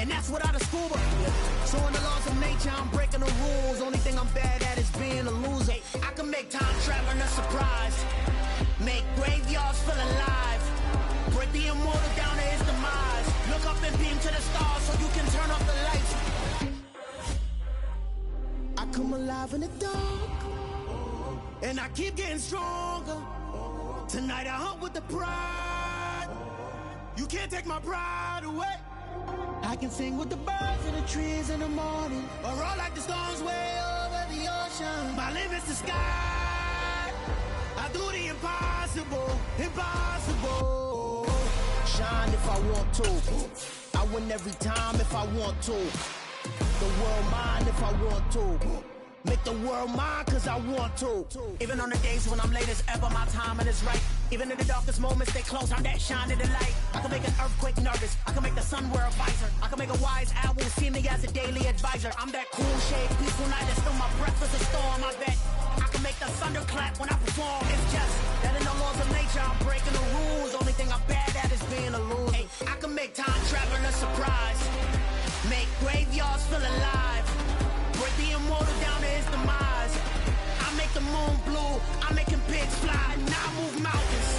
and that's without a scuba. So in the laws of nature, I'm breaking the rules. Only thing I'm bad at is being a loser. I can make time traveling a surprise, make graveyards feel alive, break the immortal down to his demise. Look up and beam to the stars so you can turn off the lights. I come alive in the dark, and I keep getting stronger. Tonight I hunt with the pride. You can't take my pride away. I can sing with the birds and the trees in the morning, or roll like the storms way over the ocean. My limit's the sky. I do the impossible, impossible. Shine if I want to. I win every time if I want to. The world mine if I want to. Make the world mine cause I want to. Even on the days when I'm late as ever, my timing is right. Even in the darkest moments, stay close, I'm that shining the light. I can make an earthquake nervous, I can make the sun wear a visor. I can make a wise owl see me as a daily advisor. I'm that cool shade, peaceful night, and still my breath is a storm. I bet I can make the thunder clap when I perform. It's just that in the laws of nature, I'm breaking the rules. Only thing I'm bad at is being a loser. Hey, I can make time traveling a surprise, make graveyards feel alive, break the immortal down to his demise. I make the moon blue, I'm making pigs fly, and I move mountains.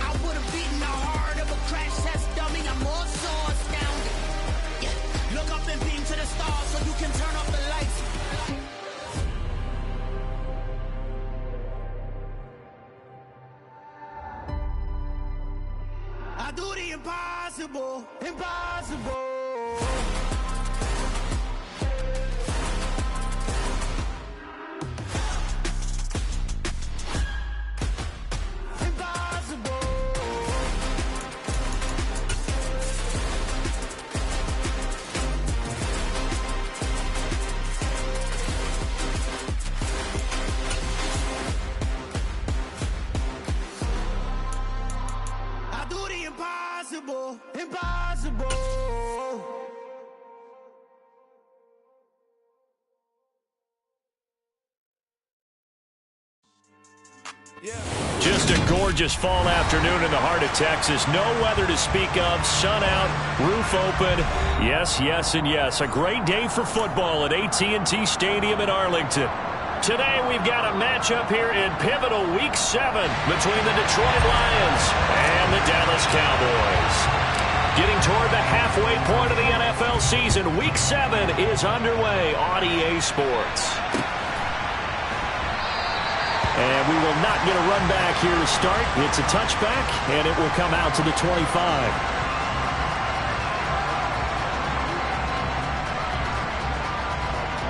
I would've beaten the heart of a crash test dummy. I'm more so astounded. Yeah. Look up and beam to the stars so you can turn off the lights. I do the impossible, impossible. Impossible, impossible. Yeah. Just a gorgeous fall afternoon in the heart of Texas. No weather to speak of. Sun out, roof open. Yes, yes, and yes. A great day for football at AT&T Stadium in Arlington. Today we've got a matchup here in pivotal Week 7 between the Detroit Lions and the Dallas Cowboys. Getting toward the halfway point of the NFL season, Week 7 is underway on EA Sports. And we will not get a run back here to start. It's a touchback, and it will come out to the 25.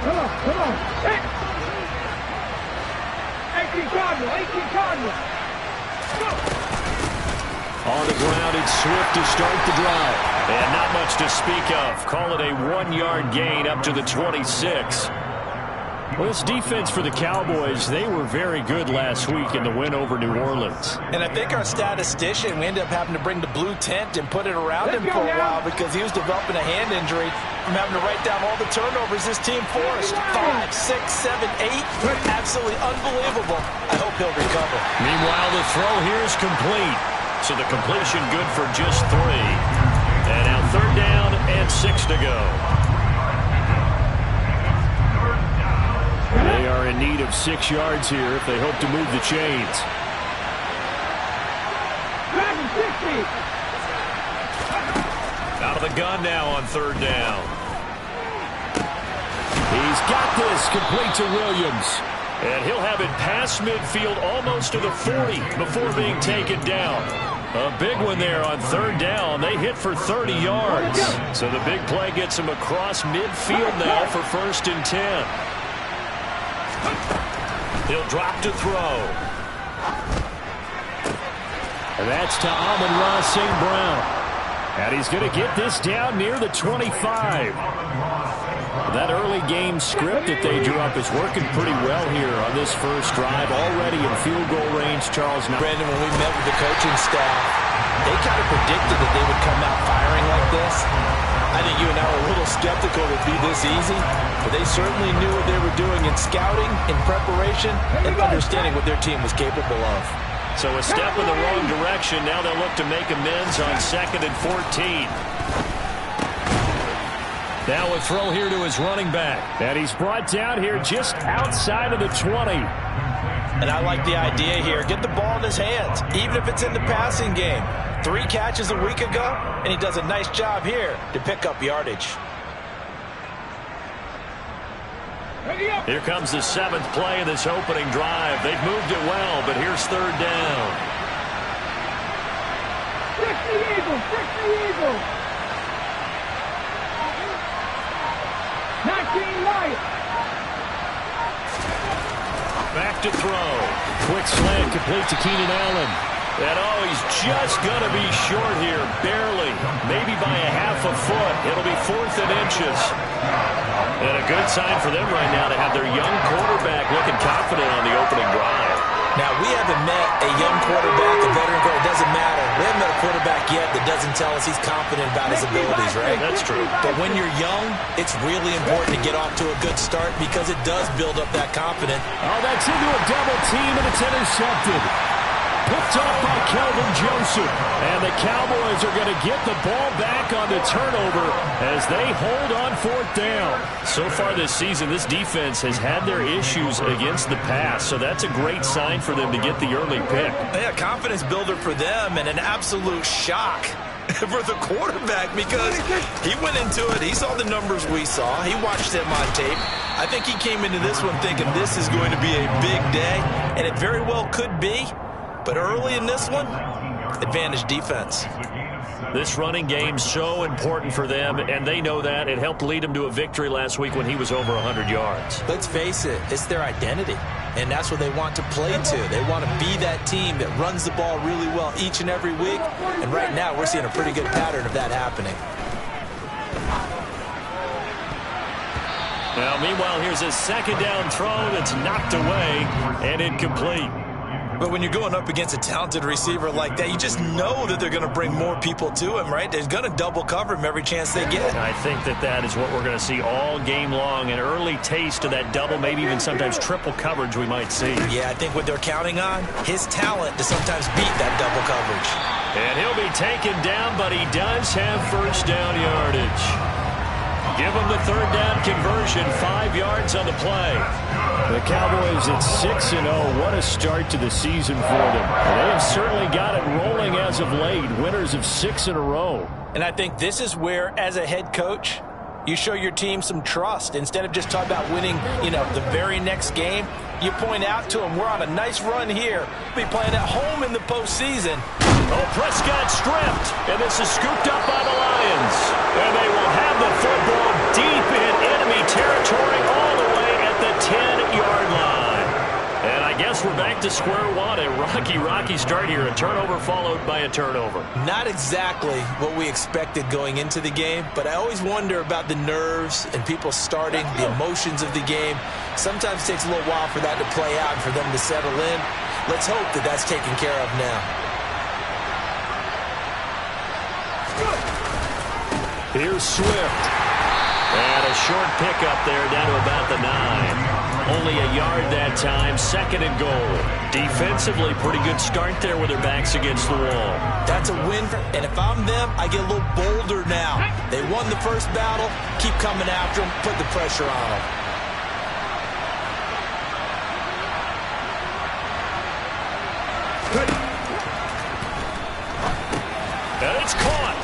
Come on. Hey. 18 Cardinal. On the ground, it's Swift to start the drive. And not much to speak of. Call it a 1-yard gain up to the 26. Well, this defense for the Cowboys, they were very good last week in the win over New Orleans. And I think our statistician, we ended up having to bring the blue tent and put it around him for a while because he was developing a hand injury from having to write down all the turnovers this team forced. 5, 6, 7, 8. Absolutely unbelievable. I hope he'll recover. Meanwhile, the throw here is complete. So the completion good for just 3. And now 3rd down and 6 to go. They are in need of 6 yards here if they hope to move the chains. Out of the gun now on 3rd down. He's got this complete to Williams. And he'll have it past midfield almost to the 40 before being taken down. A big one there on 3rd down. They hit for 30 yards. So the big play gets him across midfield now for 1st and 10. He'll drop to throw. And that's to Amon-Ra St. Brown. And he's going to get this down near the 25. That early game script that they drew up is working pretty well here on this first drive. Already in field goal range, Charles. Brandon, when we met with the coaching staff, they kind of predicted that they would come out firing like this. I think you and I were a little skeptical it would be this easy, but they certainly knew what they were doing in scouting, in preparation, and understanding what their team was capable of. So a step in the wrong direction. Now they'll look to make amends on 2nd and 14. Now a throw here to his running back. And he's brought down here just outside of the 20. And I like the idea here. Get the ball in his hands, even if it's in the passing game. 3 catches a week ago, and he does a nice job here to pick up yardage. Here comes the 7th play of this opening drive. They've moved it well, but here's 3rd down. Fix the Eagles! Fix the Eagles! 19 light! Back to throw. Quick slant complete to Keenan Allen. And oh, he's just going to be short here, barely. Maybe by a half a foot. It'll be 4th and inches. And a good sign for them right now to have their young quarterback looking confident on the opening drive. Now, we haven't met a young quarterback, a veteran quarterback. It doesn't matter. We haven't met a quarterback yet that doesn't tell us he's confident about his abilities, right? That's true. But when you're young, it's really important to get off to a good start because it does build up that confidence. Oh, that's into a double team, and it's intercepted. Picked off by Kelvin Joseph. And the Cowboys are going to get the ball back on the turnover as they hold on 4th down. So far this season, this defense has had their issues against the pass, so that's a great sign for them to get the early pick. Yeah, confidence builder for them and an absolute shock for the quarterback because he went into it. He saw the numbers we saw. He watched them on tape. I think he came into this one thinking this is going to be a big day, and it very well could be. But early in this one, advantage defense. This running game's so important for them, and they know that. It helped lead them to a victory last week when he was over 100 yards. Let's face it, it's their identity, and that's what they want to play to. They want to be that team that runs the ball really well each and every week, and right now we're seeing a pretty good pattern of that happening. Now, meanwhile, here's a 2nd down throw that's knocked away and incomplete. But when you're going up against a talented receiver like that, you just know that they're going to bring more people to him, right? They're going to double cover him every chance they get. I think that is what we're going to see all game long, an early taste of that double, maybe even sometimes triple coverage we might see. Yeah, I think what they're counting on, his talent to sometimes beat that double coverage. And he'll be taken down, but he does have 1st down yardage. Give him the 3rd down conversion, 5 yards on the play. The Cowboys at 6-0. What a start to the season for them. They have certainly got it rolling as of late. Winners of 6 in a row. And I think this is where, as a head coach, you show your team some trust. Instead of just talking about winning, the very next game, you point out to them, we're on a nice run here. We'll be playing at home in the postseason. Oh, Prescott stripped, and this is scooped up by the Lions. And they will have the football deep in enemy territory all the way at the 10-yard line. And I guess we're back to square one. A rocky start here. A turnover followed by a turnover. Not exactly what we expected going into the game, but I always wonder about the nerves and people starting, the emotions of the game. Sometimes it takes a little while for that to play out and for them to settle in. Let's hope that that's taken care of now. Here's Swift. And a short pickup there down to about the 9. Only a yard that time, 2nd and goal. Defensively, pretty good start there with their backs against the wall. That's a win, and if I'm them, I get a little bolder now. They won the first battle, keep coming after them, put the pressure on them. And it's caught.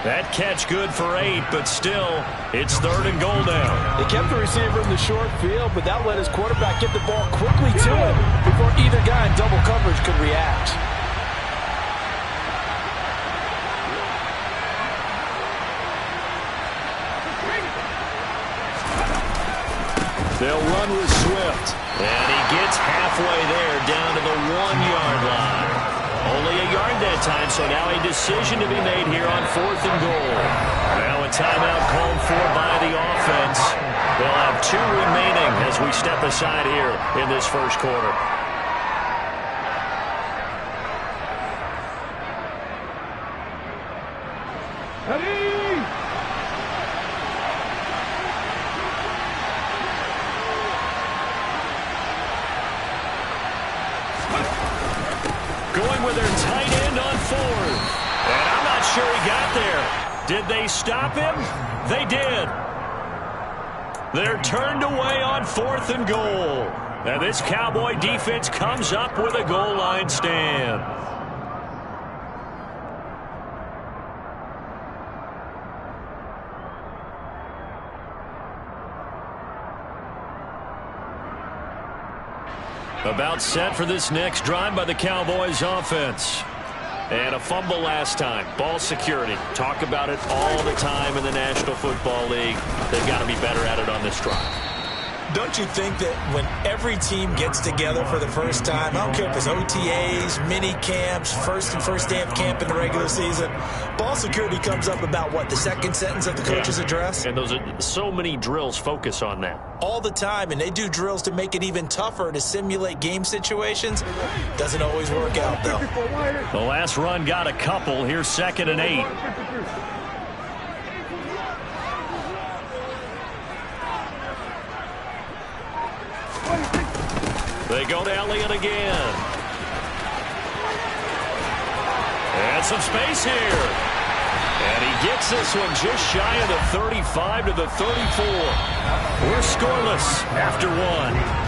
That catch good for 8, but still, it's 3rd and goal now. They kept the receiver in the short field, but that let his quarterback get the ball quickly to him before either guy in double coverage could react. They'll run with Swift. And he gets halfway there down to the 1-yard line. Only a yard that time, so now a decision to be made here on 4th and goal. Now a timeout called for by the offense. They'll have 2 remaining as we step aside here in this first quarter. Going with their tight end on 4th. And I'm not sure he got there. Did they stop him? They did. They're turned away on 4th and goal. And this Cowboy defense comes up with a goal line stand. About set for this next drive by the Cowboys offense. And a fumble last time. Ball security. Talk about it all the time in the National Football League. They've got to be better at it on this drive. Don't you think that when every team gets together for the first time, I don't care if it's OTAs, mini camps, first day of camp in the regular season, ball security comes up about, what, the second sentence of the coach's address? And those are so many drills focus on that. All the time, and they do drills to make it even tougher to simulate game situations. Doesn't always work out, though. The last run got a couple. Here's 2nd and 8. They go to Elliott again. And some space here. And he gets this one just shy of the 35 to the 34. We're scoreless after 1.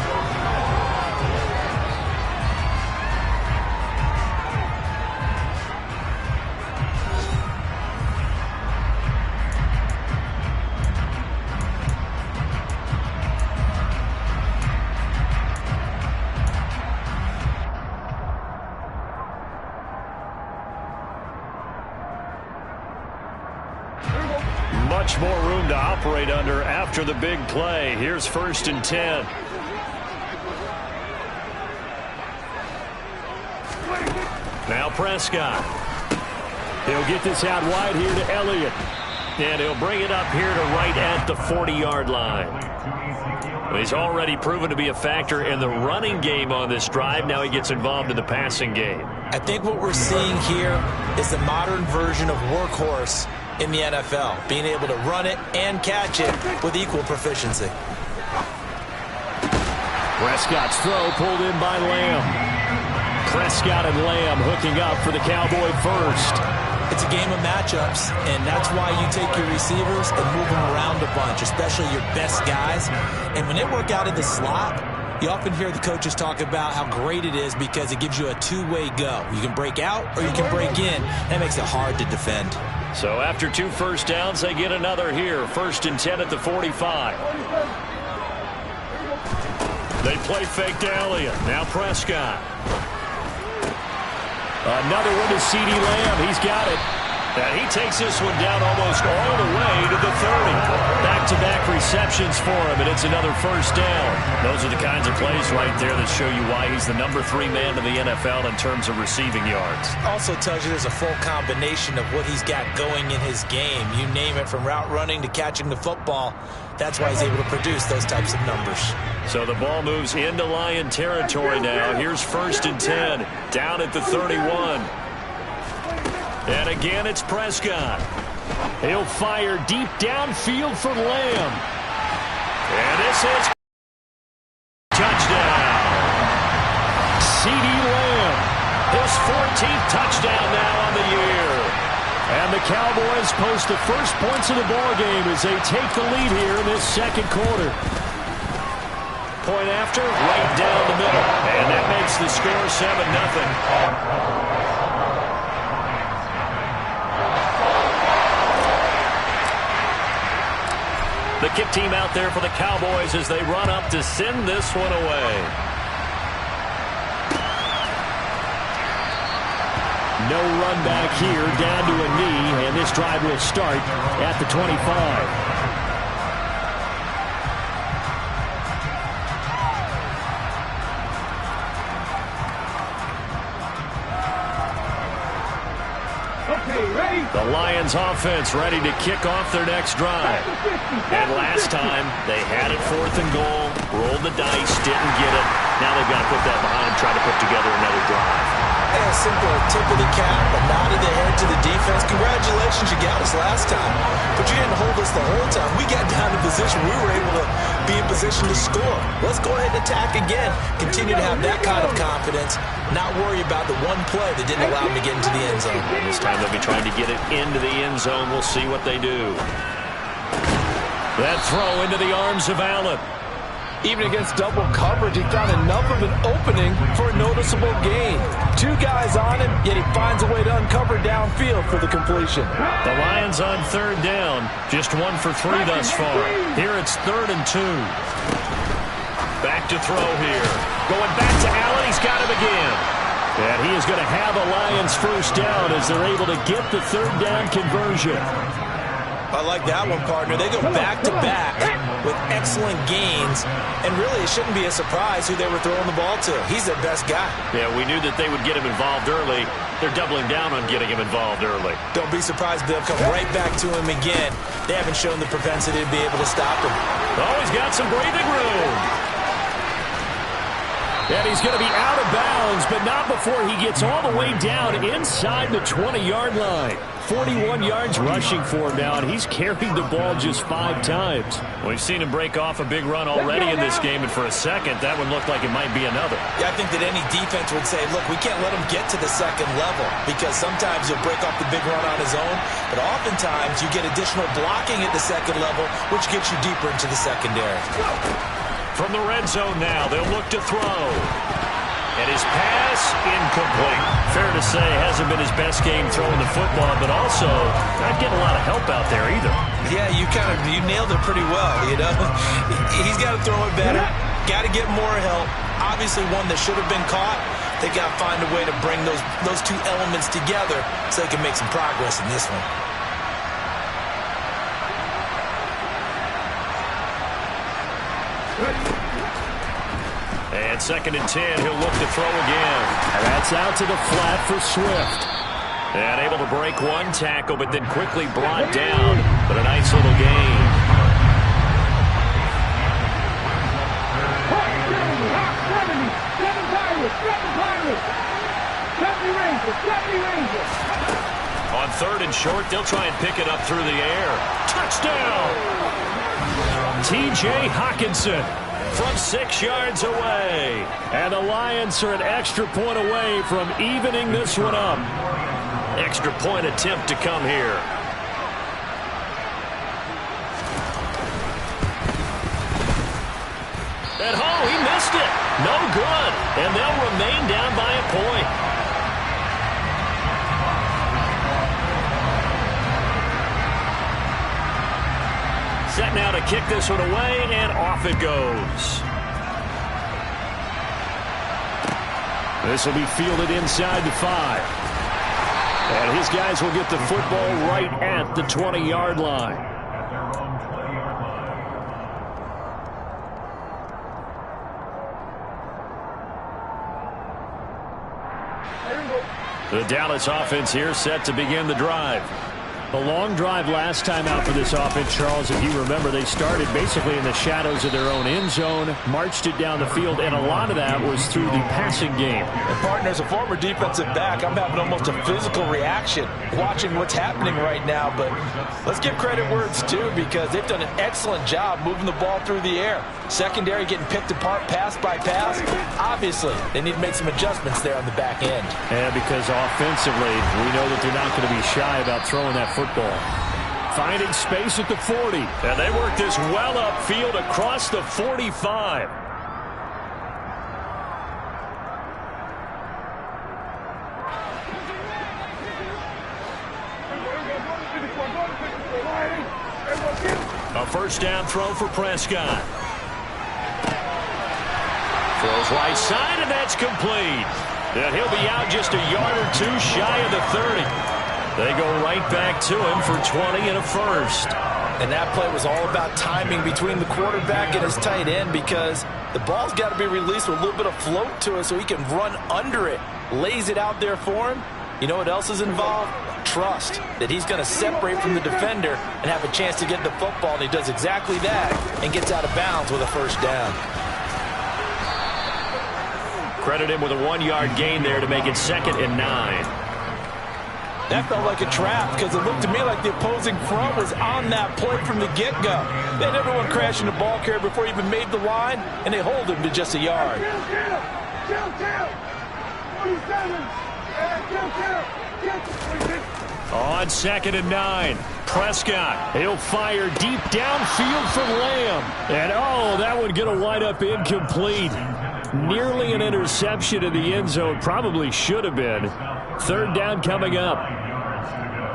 Much more room to operate under after the big play. Here's 1st and 10. Now Prescott. He'll get this out wide here to Elliott. And he'll bring it up here to right at the 40-yard line. He's already proven to be a factor in the running game on this drive. Now he gets involved in the passing game. I think what we're seeing here is the modern version of workhorse in the NFL, being able to run it and catch it with equal proficiency. Prescott's throw pulled in by Lamb. Prescott and Lamb hooking up for the Cowboy first. It's a game of matchups, and that's why you take your receivers and move them around a bunch, especially your best guys. And when they work out in the slot, you often hear the coaches talk about how great it is because it gives you a two-way go. You can break out or you can break in. That makes it hard to defend. So after 2 first downs, they get another here. 1st and 10 at the 45. They play fake to Elliott. Now Prescott. Another one to CeeDee Lamb. He's got it. And he takes this one down almost all the way to the 30. Back-to-back receptions for him, and it's another first down. Those are the kinds of plays right there that show you why he's the number 3 man in the NFL in terms of receiving yards. Also tells you there's a full combination of what he's got going in his game. You name it, from route running to catching the football. That's why he's able to produce those types of numbers. So the ball moves into Lion territory now. Here's 1st and 10, down at the 31. And again, it's Prescott. He'll fire deep downfield for Lamb. And this is touchdown. CeeDee Lamb, his 14th touchdown now on the year. And the Cowboys post the first points of the ball game as they take the lead here in this second quarter. Point after, right down the middle. And that makes the score 7-0. The kick team out there for the Cowboys as they run up to send this one away. No run back here, down to a knee, and this drive will start at the 25. The Lions offense ready to kick off their next drive. And last time, they had it 4th and goal, rolled the dice, didn't get it. Now they've got to put that behind them, try to put together another drive. A simple tip of the cap, a nod of the head to the defense. Congratulations, you got us last time. But you didn't hold us the whole time. We got down to position. We were able to be in position to score. Let's go ahead and attack again. Continue to have that kind of confidence. Not worry about the one play that didn't allow them to get into the end zone. And this time they'll be trying to get it into the end zone. We'll see what they do. That throw into the arms of Allen. Even against double coverage, he found enough of an opening for a noticeable gain. Two guys on him, yet he finds a way to uncover downfield for the completion. The Lions on third down. Just 1 for 3 thus far. Here it's 3rd and 2. Back to throw here. Going back to Allen. He's got him again. And he is going to have a Lions first down as they're able to get the 3rd down conversion. I like that one, partner. They go back-to-back with excellent gains, and really it shouldn't be a surprise who they were throwing the ball to. He's their best guy. Yeah, we knew that they would get him involved early. They're doubling down on getting him involved early. Don't be surprised they'll come right back to him again. They haven't shown the propensity to be able to stop him. Oh, he's got some breathing room. And he's going to be out of bounds, but not before he gets all the way down inside the 20-yard line. 41 yards rushing for him now, and he's carried the ball just 5 times. We've seen him break off a big run already in this game, and for a second, that one looked like it might be another. Yeah, I think that any defense would say, look, we can't let him get to the second level, because sometimes he'll break off the big run on his own, but oftentimes you get additional blocking at the second level, which gets you deeper into the secondary. From the red zone now, they'll look to throw. And his pass, incomplete. Fair to say, hasn't been his best game throwing the football, but also not getting a lot of help out there either. Yeah, you nailed it pretty well, you know. He's got to throw it better. Got to get more help. Obviously one that should have been caught. They got to find a way to bring those two elements together so they can make some progress in this one. And 2nd and 10, he'll look to throw again. And that's out to the flat for Swift. And able to break one tackle, but then quickly brought down. But a nice little gain. On 3rd and short, they'll try and pick it up through the air. Touchdown! T.J. Hockenson from 6 yards away. And the Lions are an extra point away from evening this one up. Extra point attempt to come here. And he missed it. No good. And they'll remain down by a point. Set now to kick this one away, and off it goes. This will be fielded inside the 5. And his guys will get the football right at the 20-yard line. The Dallas offense here set to begin the drive. A long drive last time out for this offense, Charles. If you remember, they started basically in the shadows of their own end zone, marched it down the field, and a lot of that was through the passing game. And partner, as a former defensive back, I'm having almost a physical reaction watching what's happening right now. But let's give credit where it's due, because they've done an excellent job moving the ball through the air. Secondary getting picked apart pass by pass. Obviously, they need to make some adjustments there on the back end. Yeah, because offensively, we know that they're not going to be shy about throwing that football. Finding space at the 40. And they work this well upfield across the 45. A first down throw for Prescott. Throws right side, and that's complete. And he'll be out just a yard or two shy of the 30. They go right back to him for 20 and a first. And that play was all about timing between the quarterback and his tight end, because the ball's got to be released with a little bit of float to it so he can run under it. Lays it out there for him. You know what else is involved? Trust that he's going to separate from the defender and have a chance to get the football, and he does exactly that and gets out of bounds with a first down. Credit him with a 1-yard gain there to make it 2nd and 9. That felt like a trap because it looked to me like the opposing front was on that play from the get-go. They had everyone crashing the ball carrier before he even made the line, and they hold him to just a yard. On 2nd and 9, Prescott. He'll fire deep downfield for Lamb. And, oh, that one going to wind up incomplete. Nearly an interception in the end zone. Probably should have been. 3rd down coming up.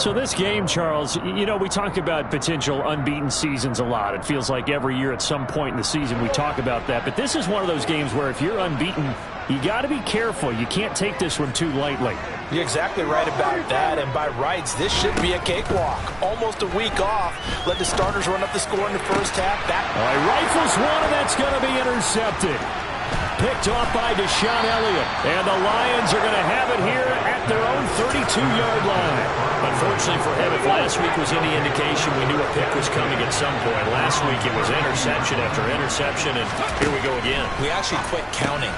So this game, Charles, you know, we talk about potential unbeaten seasons a lot. It feels like every year at some point in the season we talk about that. But this is one of those games where if you're unbeaten, you got to be careful. You can't take this one too lightly. You're exactly right about that. And by rights, this should be a cakewalk. Almost a week off. Let the starters run up the score in the first half. Rifles one, and that's going to be intercepted. Picked off by Deshaun Elliott. And the Lions are going to have it here at their own 32-yard line. Unfortunately for him, if last week was any indication, we knew a pick was coming at some point. Last week it was interception after interception, and here we go again. We actually quit counting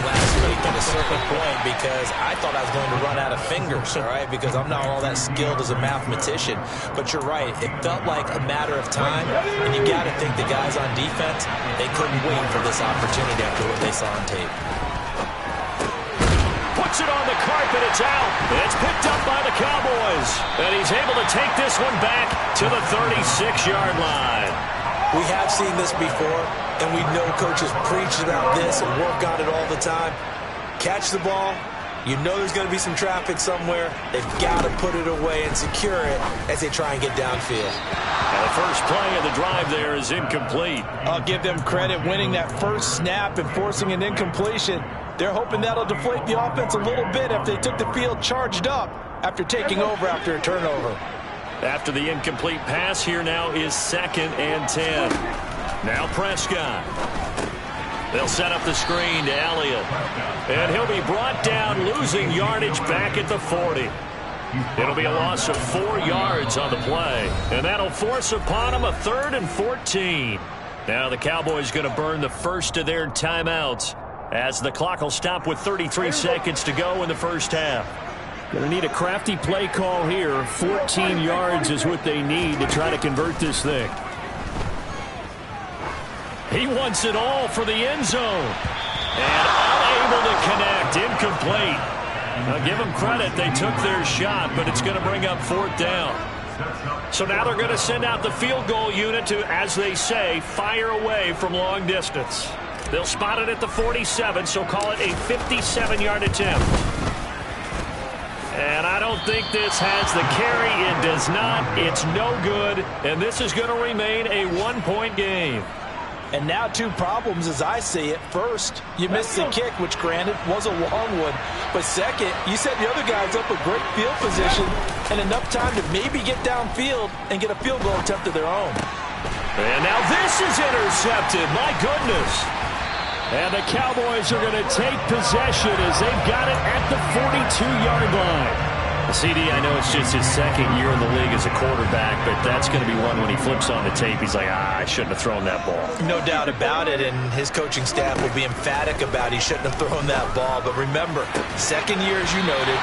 last week at a certain point because I thought I was going to run out of fingers, all right, because I'm not all that skilled as a mathematician. But you're right. It felt like a matter of time, and you got to think the guys on defense, they couldn't wait for this opportunity after what they saw on tape. Puts it on the carpet. It's out. It's picked up by the Cowboys. And he's able to take this one back to the 36-yard line. We have seen this before, and we know coaches preach about this and work on it all the time. Catch the ball. You know there's going to be some traffic somewhere. They've got to put it away and secure it as they try and get downfield. Now the first play of the drive there is incomplete. I'll give them credit winning that first snap and forcing an incompletion. They're hoping that'll deflate the offense a little bit after they took the field charged up after taking over after a turnover. After the incomplete pass, here now is 2nd and 10. Now Prescott. They'll set up the screen to Elliott. And he'll be brought down, losing yardage back at the 40. It'll be a loss of 4 yards on the play. And that'll force upon him a 3rd and 14. Now the Cowboys going to burn the first of their timeouts as the clock will stop with 33 seconds to go in the first half. Going to need a crafty play call here. 14 yards is what they need to try to convert this thing. He wants it all for the end zone. And unable to connect. Incomplete. Now give them credit. They took their shot, but it's going to bring up 4th down. So now they're going to send out the field goal unit to, as they say, fire away from long distance. They'll spot it at the 47, so call it a 57-yard attempt. And I don't think this has the carry. It does not. It's no good. And this is going to remain a 1-point game. And now 2 problems as I see it. First, you missed the kick, which granted was a long one. But second, you set the other guys up with great field position and enough time to maybe get downfield and get a field goal attempt of their own. And now this is intercepted. My goodness. And the Cowboys are going to take possession as they've got it at the 42-yard line. CD, I know it's just his 2nd year in the league as a quarterback, but that's going to be one when he flips on the tape. He's like, I shouldn't have thrown that ball. No doubt about it, and his coaching staff will be emphatic about he shouldn't have thrown that ball. But remember, 2nd year, as you noted,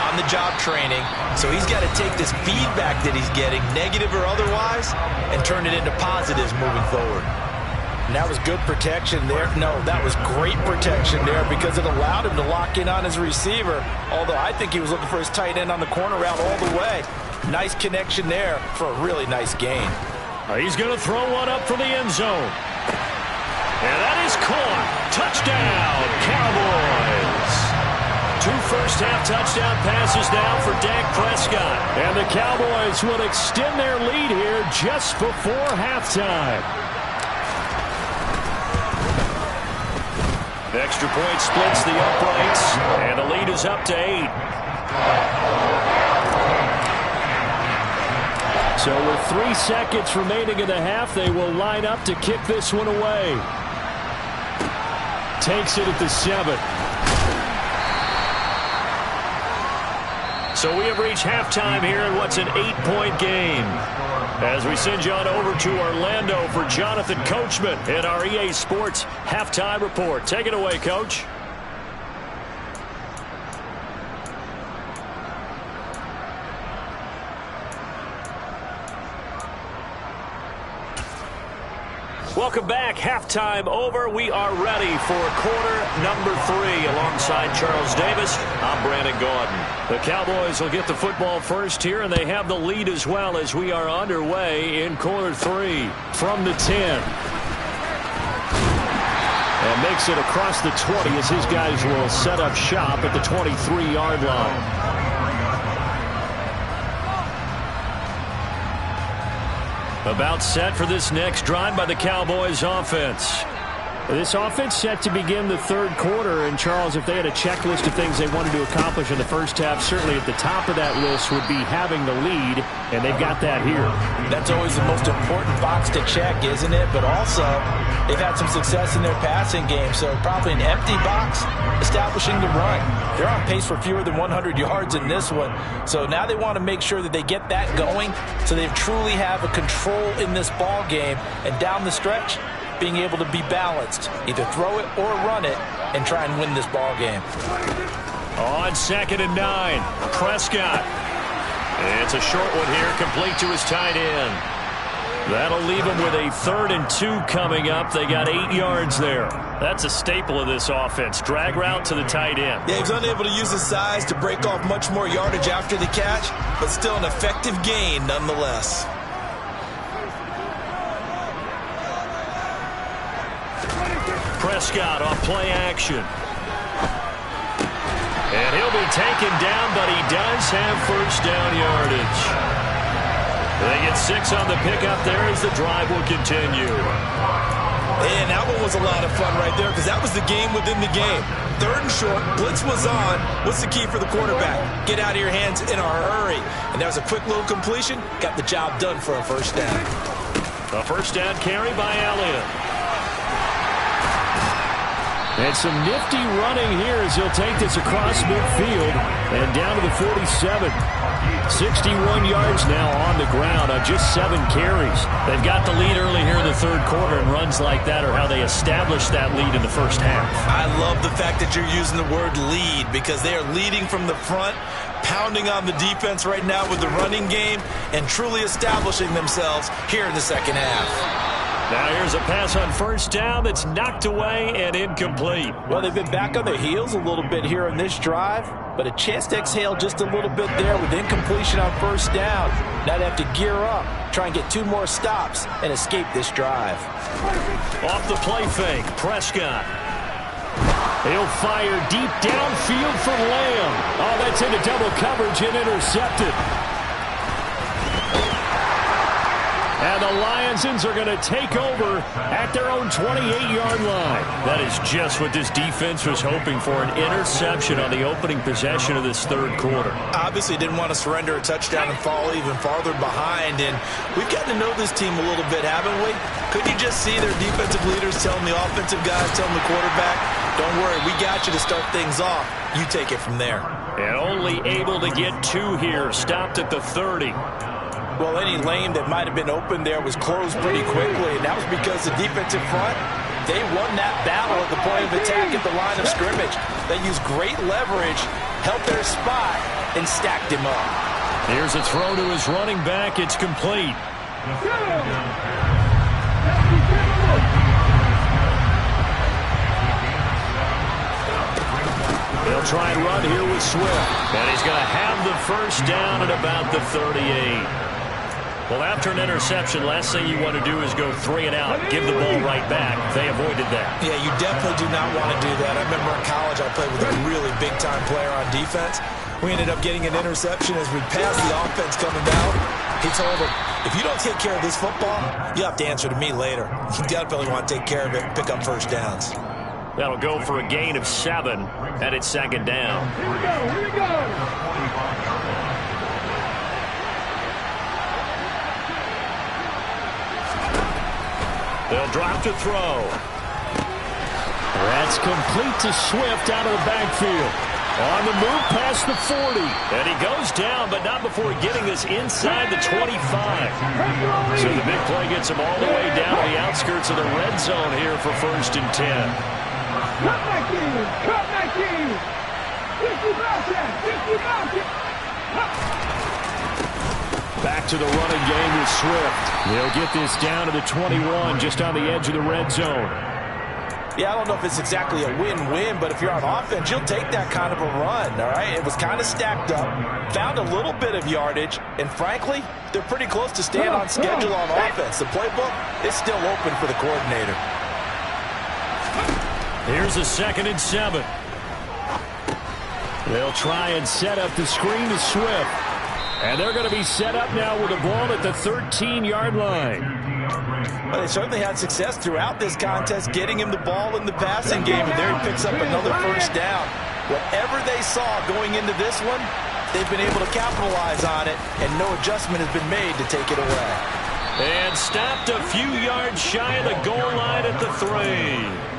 on-the-job training, so he's got to take this feedback that he's getting, negative or otherwise, and turn it into positives moving forward. And that was good protection there. No, that was great protection there because it allowed him to lock in on his receiver, although I think he was looking for his tight end on the corner route all the way. Nice connection there for a really nice gain. He's going to throw one up for the end zone. And that is caught. Touchdown, Cowboys. 2 first-half touchdown passes now for Dak Prescott. And the Cowboys will extend their lead here just before halftime. Extra point splits the uprights, and the lead is up to 8. So with 3 seconds remaining in the half, they will line up to kick this one away. Takes it at the 7. So we have reached halftime here in what's an 8-point game. As we send you on over to Orlando for Jonathan Coachman in our EA Sports Halftime Report. Take it away, Coach. Welcome back. Halftime over. We are ready for quarter number 3. Alongside Charles Davis, I'm Brandon Gaudin. The Cowboys will get the football first here, and they have the lead as well as we are underway in quarter 3 from the 10. And makes it across the 20 as his guys will set up shop at the 23-yard line. About set for this next drive by the Cowboys offense. This offense set to begin the third quarter. And, Charles, if they had a checklist of things they wanted to accomplish in the first half, certainly at the top of that list would be having the lead, and they've got that here. That's always the most important box to check, isn't it? But also, they've had some success in their passing game, so probably an empty box establishing the run. They're on pace for fewer than 100 yards in this one, so now they want to make sure that they get that going so they truly have a control in this ball game, and down the stretch, being able to be balanced, either throw it or run it, and try and win this ball game. On 2nd and 9, Prescott. It's a short one here, complete to his tight end. That'll leave him with a 3rd and 2 coming up. They got 8 yards there. That's a staple of this offense. Drag route to the tight end. Yeah, he's unable to use his size to break off much more yardage after the catch, but still an effective gain nonetheless. Prescott off play action. And he'll be taken down, but he does have first down yardage. They get 6 on the pickup there as the drive will continue. And that one was a lot of fun right there because that was the game within the game. 3rd and short, blitz was on. What's the key for the quarterback? Get out of your hands in a hurry. And that was a quick little completion. Got the job done for a first down. A first down carry by Elliott. And some nifty running here as he'll take this across midfield and down to the 47. 61 yards now on the ground on just 7 carries. They've got the lead early here in the third quarter, and runs like that are how they established that lead in the first half. I love the fact that you're using the word lead because they are leading from the front, pounding on the defense right now with the running game, and truly establishing themselves here in the second half. Now here's a pass on first down that's knocked away and incomplete. Well, they've been back on their heels a little bit here in this drive, but a chance to exhale just a little bit there with incompletion on first down. Now they have to gear up, try and get 2 more stops, and escape this drive. Off the play fake, Prescott. He'll fire deep downfield for Lamb. Oh, that's into double coverage and intercepted. And the Lions are going to take over at their own 28-yard line. That is just what this defense was hoping for, an interception on the opening possession of this third quarter. Obviously didn't want to surrender a touchdown and fall even farther behind. And we've gotten to know this team a little bit, haven't we? Couldn't you just see their defensive leaders telling the offensive guys, telling the quarterback, don't worry, we got you to start things off. You take it from there. And only able to get 2 here, stopped at the 30. Well, any lane that might have been open there was closed pretty quickly, and that was because the defensive front, they won that battle at the point of attack at the line of scrimmage. They used great leverage, held their spot, and stacked him up. Here's a throw to his running back. It's complete. They'll try and run here with Swift, and he's going to have the first down at about the 38. Well, after an interception, last thing you want to do is go 3 and out, give the ball right back. They avoided that. Yeah, you definitely do not want to do that. I remember in college I played with a really big-time player on defense. We ended up getting an interception as we passed the offense coming down. He told him, if you don't take care of this football, you have to answer to me later. You definitely want to take care of it and pick up first downs. That'll go for a gain of 7, and it's 2nd down. Here we go. They'll drop to throw. That's complete to Swift out of the backfield. On the move past the 40. And he goes down, but not before getting this inside the 25. So the big play gets him all the way down to the outskirts of the red zone here for 1st and 10. Cut back in. Cut back in. 50 bounce it. 50 bounce it. Back to the running game with Swift. They'll get this down to the 21, just on the edge of the red zone. Yeah, I don't know if it's exactly a win-win, but if you're on offense, you'll take that kind of a run, all right? It was kind of stacked up, found a little bit of yardage, and frankly, they're pretty close to staying on schedule on offense. The playbook is still open for the coordinator. Here's a 2nd and 7. They'll try and set up the screen to Swift. And they're going to be set up now with the ball at the 13-yard line. Well, they certainly had success throughout this contest getting him the ball in the passing game, and there he picks up another first down. Whatever they saw going into this one, they've been able to capitalize on it, and no adjustment has been made to take it away. And stopped a few yards shy of the goal line at the 3.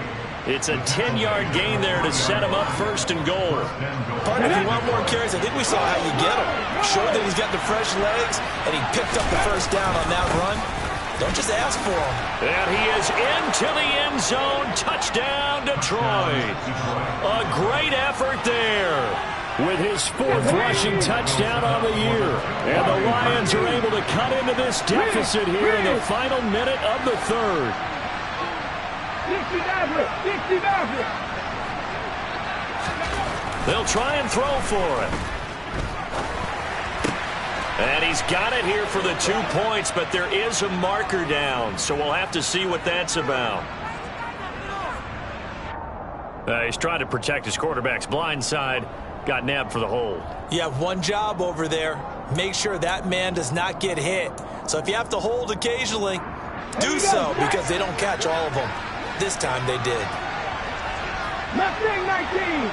It's a 10-yard gain there to set him up 1st and goal. Partner, if you want more carries, I think we saw how you get him. Showed that he's got the fresh legs, and he picked up the first down on that run. Don't just ask for him. And he is into the end zone. Touchdown, Detroit. A great effort there with his 4th rushing touchdown on the year. And the Lions are able to cut into this deficit here in the final minute of the 3rd. They'll try and throw for it. And he's got it here for the 2 points, but there is a marker down, so we'll have to see what that's about. He's trying to protect his quarterback's blind side. Got nabbed for the hold. You have one job over there. Make sure that man does not get hit. So if you have to hold occasionally, do so, because they don't catch all of them. This time they did. Mustang 19.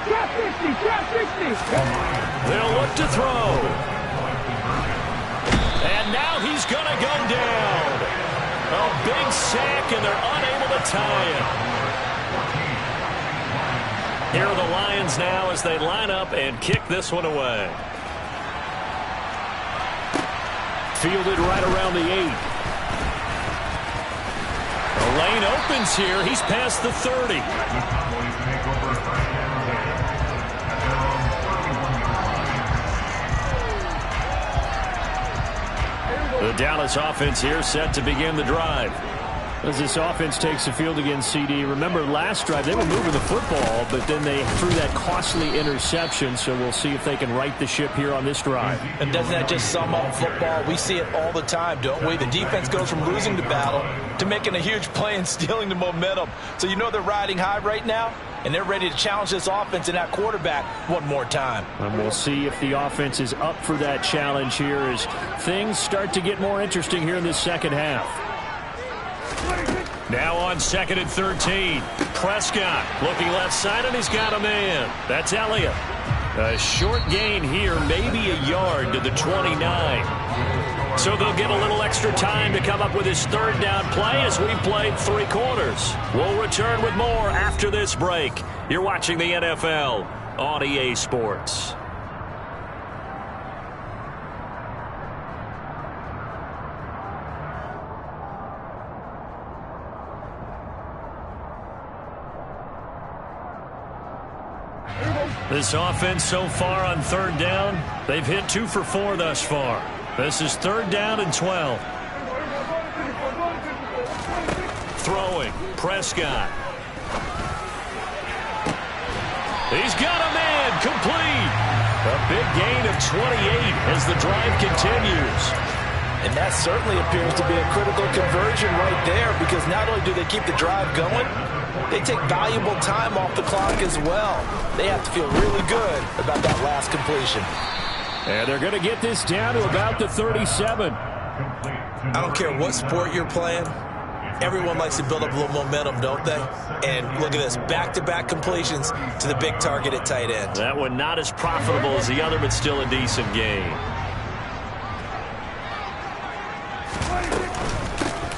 Trap 60, trap 60. They'll look to throw. And now he's going to go down. A big sack, and they're unable to tie it. Here are the Lions now as they line up and kick this one away. Fielded right around the 8. The lane opens here. He's past the 30. The Dallas offense here set to begin the drive. As this offense takes the field against CD, remember last drive they were moving the football, but then they threw that costly interception, so we'll see if they can right the ship here on this drive. And doesn't that just sum up football? We see it all the time, don't we? The defense goes from losing the battle to making a huge play and stealing the momentum. So you know they're riding high right now, and they're ready to challenge this offense and that quarterback one more time. And we'll see if the offense is up for that challenge here as things start to get more interesting here in this second half. Now on 2nd and 13. Prescott looking left side, and he's got a man. That's Elliott. A short gain here, maybe a yard to the 29. So they'll get a little extra time to come up with his 3rd down play as we've played 3 quarters. We'll return with more after this break. You're watching the NFL on EA Sports. This offense so far on 3rd down, they've hit 2 for 4 thus far. This is 3rd down and 12. Throwing, Prescott. He's got a man, complete. A big gain of 28 as the drive continues. And that certainly appears to be a critical conversion right there, because not only do they keep the drive going, they take valuable time off the clock as well. They have to feel really good about that last completion. And they're going to get this down to about the 37. I don't care what sport you're playing. Everyone likes to build up a little momentum, don't they? And look at this, back-to-back completions to the big target at tight end. That one not as profitable as the other, but still a decent gain.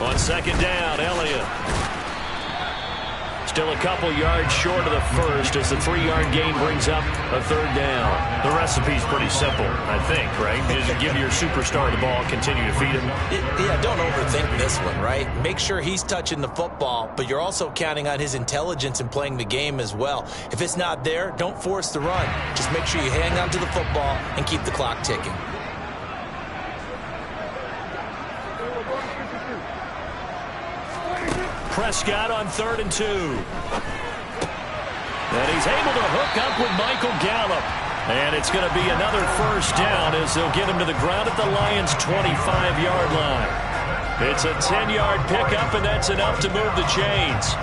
On 2nd down, Elliott. Still a couple yards short of the first as the 3-yard gain brings up a third down. The recipe's pretty simple, I think, right? Just give your superstar the ball, continue to feed him. Yeah, don't overthink this one, right? Make sure he's touching the football, but you're also counting on his intelligence in playing the game as well. If it's not there, don't force the run. Just make sure you hang on to the football and keep the clock ticking. Prescott on 3rd and 2. And he's able to hook up with Michael Gallup. And it's going to be another first down as they'll get him to the ground at the Lions' 25-yard line. It's a 10-yard pickup, and that's enough to move the chains.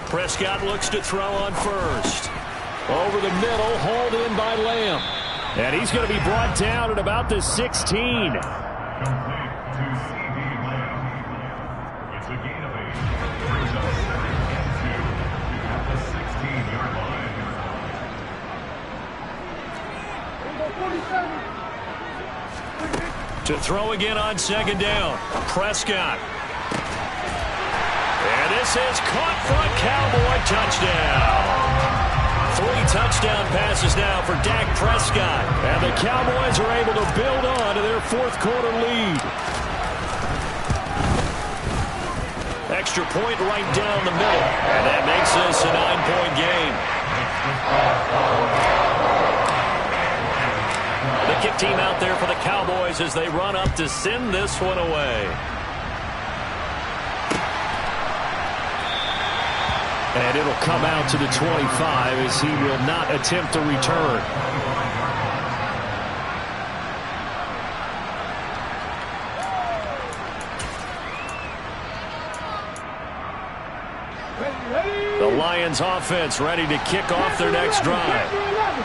Prescott looks to throw on first. Over the middle, hauled in by Lamb. And he's going to be brought down at about the 16. It's a gain of 8. Brings up 2nd at the 16-yard line. To throw again on 2nd down. Prescott. And this is caught for a Cowboy touchdown. 3 touchdown passes now for Dak Prescott. And the Cowboys are able to build on to their 4th quarter lead. Extra point right down the middle. And that makes this a 9-point game. The kick team out there for the Cowboys as they run up to send this one away. And it'll come out to the 25 as he will not attempt to return. The Lions offense ready to kick off their next drive.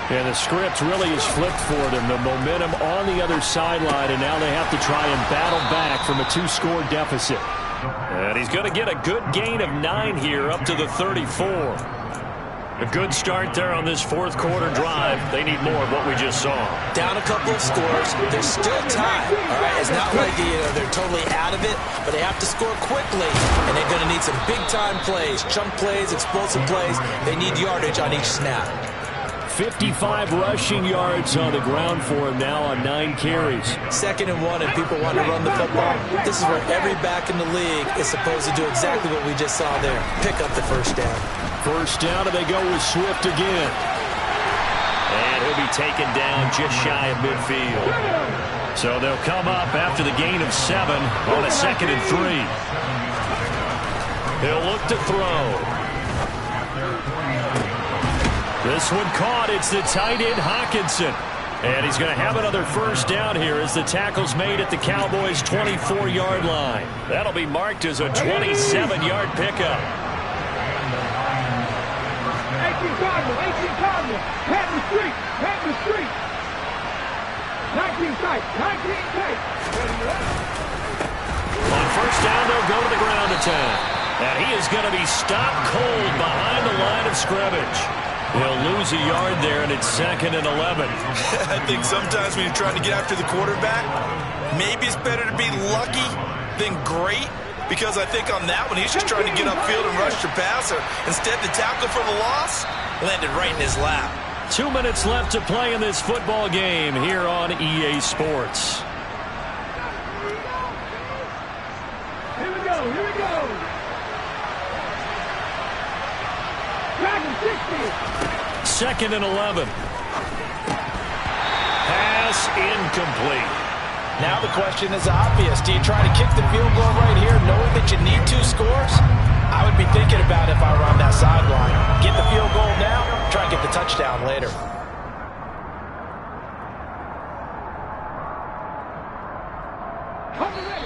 And the script really is flipped for them. The momentum on the other sideline, and now they have to try and battle back from a 2-score deficit. And he's going to get a good gain of 9 here up to the 34. A good start there on this 4th quarter drive. They need more of what we just saw. Down a couple of scores. There's still time. All right, it's not like they're totally out of it, but they have to score quickly. And they're going to need some big-time plays, chunk plays, explosive plays. They need yardage on each snap. 55 rushing yards on the ground for him now on 9 carries. 2nd and 1, and people want to run the football. This is where every back in the league is supposed to do exactly what we just saw there. Pick up the first down. First down, and they go with Swift again. And he'll be taken down just shy of midfield. So they'll come up after the gain of 7 on a 2nd and 3. He'll look to throw. This one caught. It's the tight end, Hockenson. And he's going to have another first down here as the tackle's made at the Cowboys' 24-yard line. That'll be marked as a 27-yard pickup. 18 Cardinal. Pat the street. 19 tight. On first down, they'll go to the ground attack. And he is going to be stopped cold behind the line of scrimmage. He'll lose a yard there, and it's 2nd and 11. I think sometimes when you're trying to get after the quarterback, maybe it's better to be lucky than great, because I think on that one, he's just trying to get upfield and rush the passer. Instead, the tackle for the loss landed right in his lap. 2 minutes left to play in this football game here on EA Sports. Here we go. 2nd and 11. Pass incomplete. Now the question is obvious. Do you try to kick the field goal right here knowing that you need 2 scores? I would be thinking about it if I were on that sideline. Get the field goal now, try and get the touchdown later.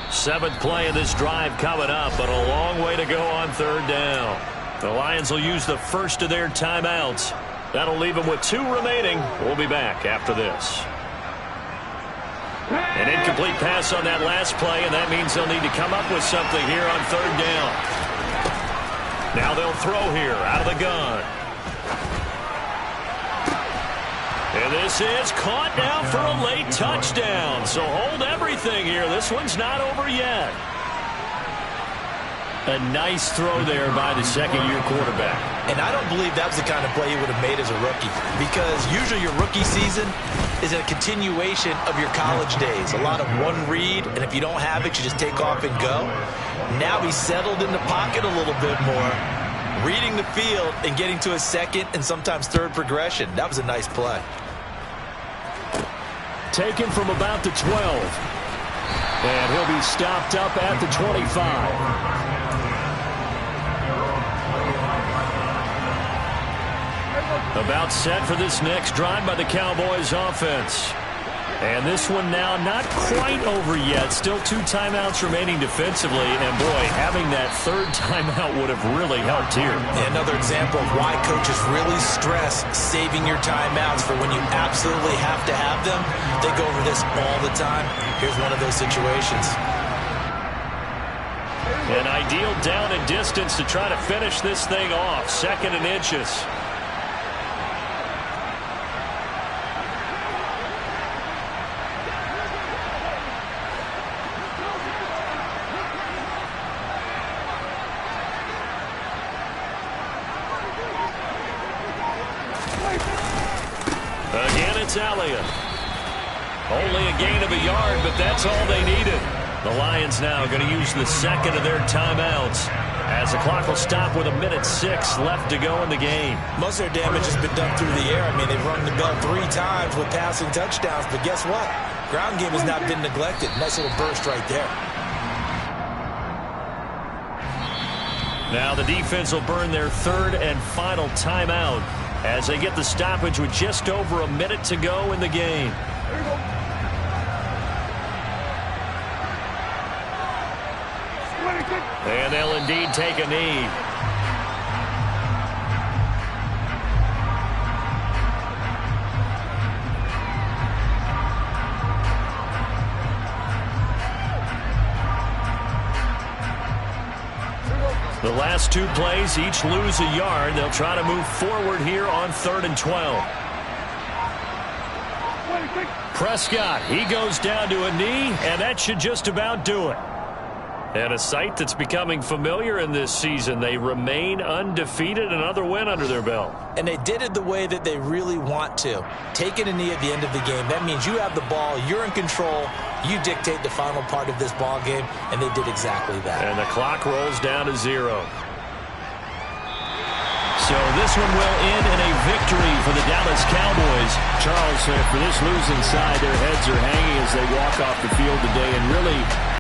Seventh play of this drive coming up, but a long way to go on 3rd down. The Lions will use the first of their timeouts. That'll leave them with 2 remaining. We'll be back after this. An incomplete pass on that last play, and that means they'll need to come up with something here on 3rd down. Now they'll throw here out of the gun. And this this is caught now for a late touchdown. So hold everything here. This one's not over yet. A nice throw there by the second-year quarterback. And I don't believe that was the kind of play he would have made as a rookie, because usually your rookie season is a continuation of your college days. A lot of one read, and if you don't have it, you just take off and go. Now he's settled in the pocket a little bit more, reading the field and getting to a second and sometimes third progression. That was a nice play. Taken from about the 12. And he'll be stopped up at the 25. About set for this next drive by the Cowboys offense. And this one now not quite over yet. Still 2 timeouts remaining defensively. And, boy, having that third timeout would have really helped here. Another example of why coaches really stress saving your timeouts for when you absolutely have to have them. They go over this all the time. Here's one of those situations. An ideal down and distance to try to finish this thing off. 2nd and inches. Again, it's Elliott. Only a gain of a yard, but that's all they needed. The Lions now going to use the second of their timeouts as the clock will stop with 1:06 left to go in the game. Most of their damage has been done through the air. I mean, they've rung the bell 3 times with passing touchdowns, but guess what? Ground game has not been neglected. Nice little burst right there. Now the defense will burn their 3rd and final timeout as they get the stoppage with just over a minute to go in the game. And they'll indeed take a knee. The last 2 plays, each lose a yard. They'll try to move forward here on 3rd and 12. Prescott, he goes down to a knee, and that should just about do it. And a sight that's becoming familiar in this season. They remain undefeated, another win under their belt. And they did it the way that they really want to. Taking a knee at the end of the game, that means you have the ball, you're in control, you dictate the final part of this ball game, and they did exactly that. And the clock rolls down to 0. So this one will end in a victory for the Dallas Cowboys. Charles, for this losing side, their heads are hanging as they walk off the field today, and really